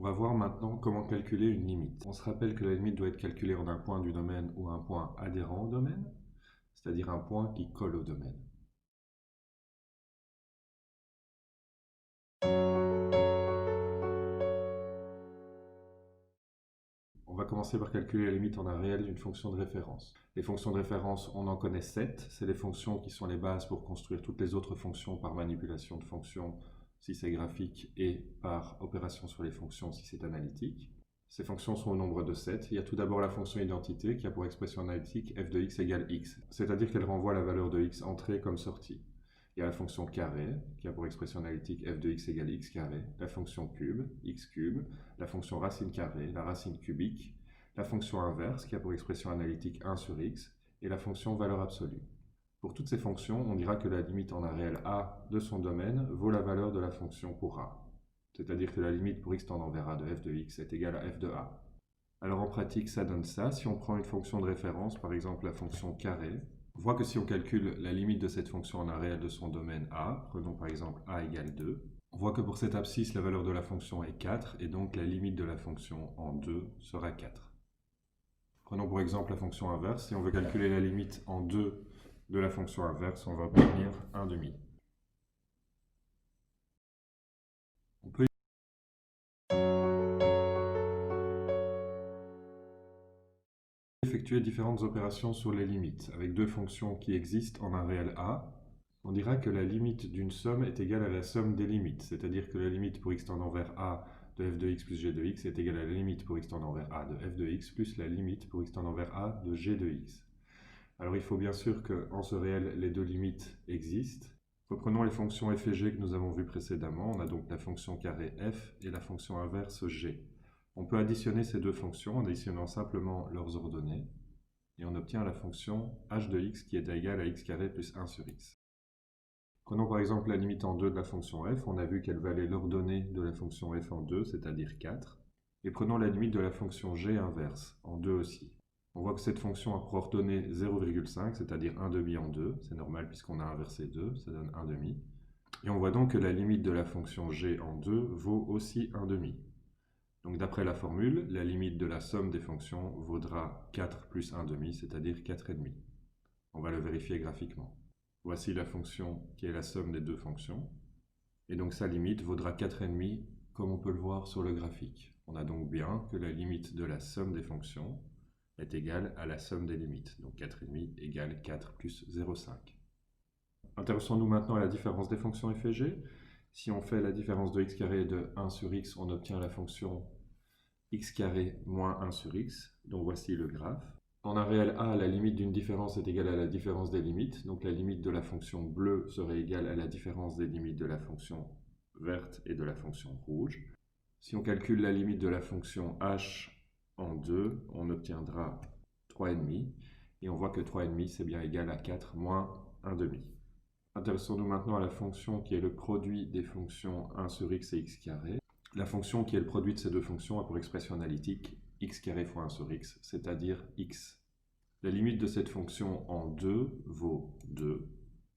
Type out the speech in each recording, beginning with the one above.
va voir maintenant comment calculer une limite. On se rappelle que la limite doit être calculée en un point du domaine ou un point adhérent au domaine, c'est-à-dire un point qui colle au domaine. On va commencer par calculer la limite en un réel d'une fonction de référence. Les fonctions de référence, on en connaît 7. C'est les fonctions qui sont les bases pour construire toutes les autres fonctions par manipulation de fonctions si c'est graphique et par opération sur les fonctions si c'est analytique. Ces fonctions sont au nombre de 7. Il y a tout d'abord la fonction identité qui a pour expression analytique f de x égale x, c'est-à-dire qu'elle renvoie la valeur de x entrée comme sortie. Il y a la fonction carré qui a pour expression analytique f de x égale x carré, la fonction cube, x cube, la fonction racine carrée, la racine cubique, la fonction inverse qui a pour expression analytique 1 sur x et la fonction valeur absolue. Pour toutes ces fonctions, on dira que la limite en un réel a de son domaine vaut la valeur de la fonction pour a. C'est-à-dire que la limite pour x tendant vers a de f de x est égale à f de a. Alors en pratique, ça donne ça. Si on prend une fonction de référence, par exemple la fonction carré, on voit que si on calcule la limite de cette fonction en un réel de son domaine a, prenons par exemple a égale 2, on voit que pour cette abscisse, la valeur de la fonction est 4, et donc la limite de la fonction en 2 sera 4. Prenons pour exemple la fonction inverse. Si on veut calculer la limite en 2 de la fonction inverse, on va obtenir 1 demi. On peut effectuer différentes opérations sur les limites. Avec deux fonctions qui existent en un réel a, on dira que la limite d'une somme est égale à la somme des limites, c'est-à-dire que la limite pour x tendant vers a de f de x plus g de x est égale à la limite pour x tendant vers a de f de x plus la limite pour x tendant vers a de g de x. Alors il faut bien sûr qu'en ce réel, les deux limites existent. Reprenons les fonctions f et g que nous avons vues précédemment. On a donc la fonction carré f et la fonction inverse g. On peut additionner ces deux fonctions en additionnant simplement leurs ordonnées. Et on obtient la fonction h de x qui est égale à x carré plus 1 sur x. Prenons par exemple la limite en 2 de la fonction f. On a vu qu'elle valait l'ordonnée de la fonction f en 2, c'est-à-dire 4. Et prenons la limite de la fonction g inverse en 2 aussi. On voit que cette fonction a pour ordonnée 0,5, c'est-à-dire 1 demi en 2. C'est normal puisqu'on a inversé 2, ça donne 1 demi. Et on voit donc que la limite de la fonction g en 2 vaut aussi 1 demi. Donc d'après la formule, la limite de la somme des fonctions vaudra 4 plus 1 demi, c'est-à-dire 4,5. On va le vérifier graphiquement. Voici la fonction qui est la somme des deux fonctions. Et donc sa limite vaudra 4,5 comme on peut le voir sur le graphique. On a donc bien que la limite de la somme des fonctions est égale à la somme des limites. Donc 4,5 égale 4 plus 0,5. Intéressons-nous maintenant à la différence des fonctions f et g. Si on fait la différence de x carré de 1 sur x, on obtient la fonction x carré moins 1 sur x. Donc voici le graphe. En un réel a, la limite d'une différence est égale à la différence des limites. Donc la limite de la fonction bleue serait égale à la différence des limites de la fonction verte et de la fonction rouge. Si on calcule la limite de la fonction h en 2, on obtiendra 3,5. Et on voit que 3,5 c'est bien égal à 4 moins 1 demi. Intéressons-nous maintenant à la fonction qui est le produit des fonctions 1 sur x et x carré. La fonction qui est le produit de ces deux fonctions a pour expression analytique x carré fois 1 sur x, c'est-à-dire x. La limite de cette fonction en 2 vaut 2.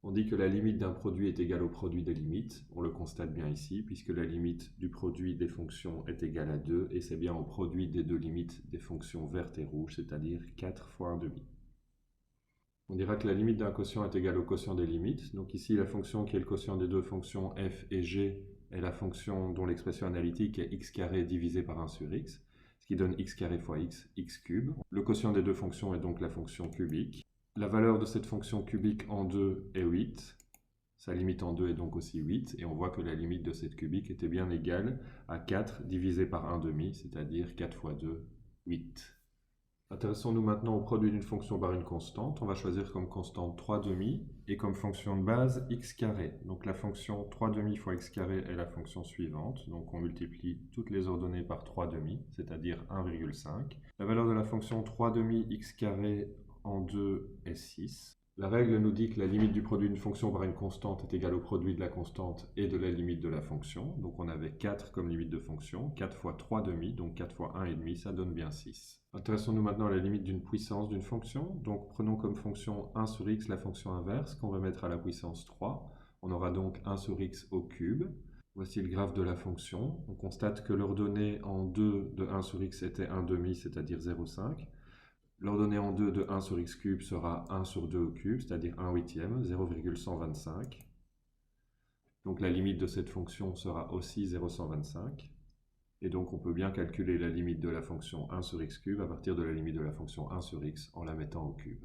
On dit que la limite d'un produit est égale au produit des limites. On le constate bien ici, puisque la limite du produit des fonctions est égale à 2, et c'est bien au produit des deux limites des fonctions vertes et rouges, c'est-à-dire 4 fois 1 demi. On dira que la limite d'un quotient est égale au quotient des limites. Donc ici, la fonction qui est le quotient des deux fonctions f et g est la fonction dont l'expression analytique est x carré divisé par 1 sur x, ce qui donne x carré fois x, x cube. Le quotient des deux fonctions est donc la fonction cubique. La valeur de cette fonction cubique en 2 est 8. Sa limite en 2 est donc aussi 8. Et on voit que la limite de cette cubique était bien égale à 4 divisé par 1 demi, c'est-à-dire 4 fois 2, 8. Intéressons-nous maintenant au produit d'une fonction par une constante. On va choisir comme constante 3 demi et comme fonction de base x carré. Donc la fonction 3 demi fois x carré est la fonction suivante. Donc on multiplie toutes les ordonnées par 3 demi, c'est-à-dire 1,5. La valeur de la fonction 3 demi x carré en 2 est 6. La règle nous dit que la limite du produit d'une fonction par une constante est égale au produit de la constante et de la limite de la fonction. Donc on avait 4 comme limite de fonction, 4 fois 3 demi, donc 4 fois 1,5, ça donne bien 6. Intéressons-nous maintenant à la limite d'une puissance d'une fonction. Donc prenons comme fonction 1 sur x la fonction inverse qu'on va mettre à la puissance 3. On aura donc 1 sur x au cube. Voici le graphe de la fonction. On constate que l'ordonnée en 2 de 1 sur x était 1 demi, c'est-à-dire 0,5. L'ordonnée en 2 de 1 sur x cube sera 1 sur 2 au cube, c'est-à-dire 1 huitième, 0,125. Donc la limite de cette fonction sera aussi 0,125. Et donc on peut bien calculer la limite de la fonction 1 sur x cube à partir de la limite de la fonction 1 sur x en la mettant au cube.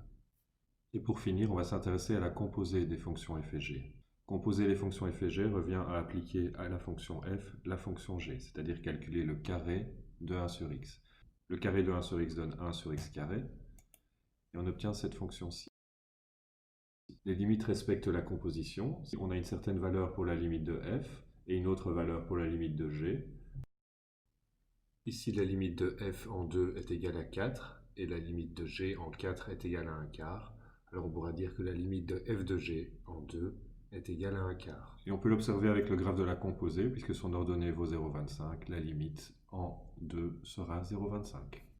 Et pour finir, on va s'intéresser à la composée des fonctions f et g. Composer les fonctions f et g revient à appliquer à la fonction f la fonction g, c'est-à-dire calculer le carré de 1 sur x. Le carré de 1 sur x donne 1 sur x carré, et on obtient cette fonction-ci. Les limites respectent la composition. On a une certaine valeur pour la limite de f et une autre valeur pour la limite de g. Ici, la limite de f en 2 est égale à 4 et la limite de g en 4 est égale à 1 quart. Alors on pourra dire que la limite de f de g en 2 est égale à 1 quart. Et on peut l'observer avec le graphe de la composée, puisque son ordonnée vaut 0,25, la limite en 2 sera 0,25.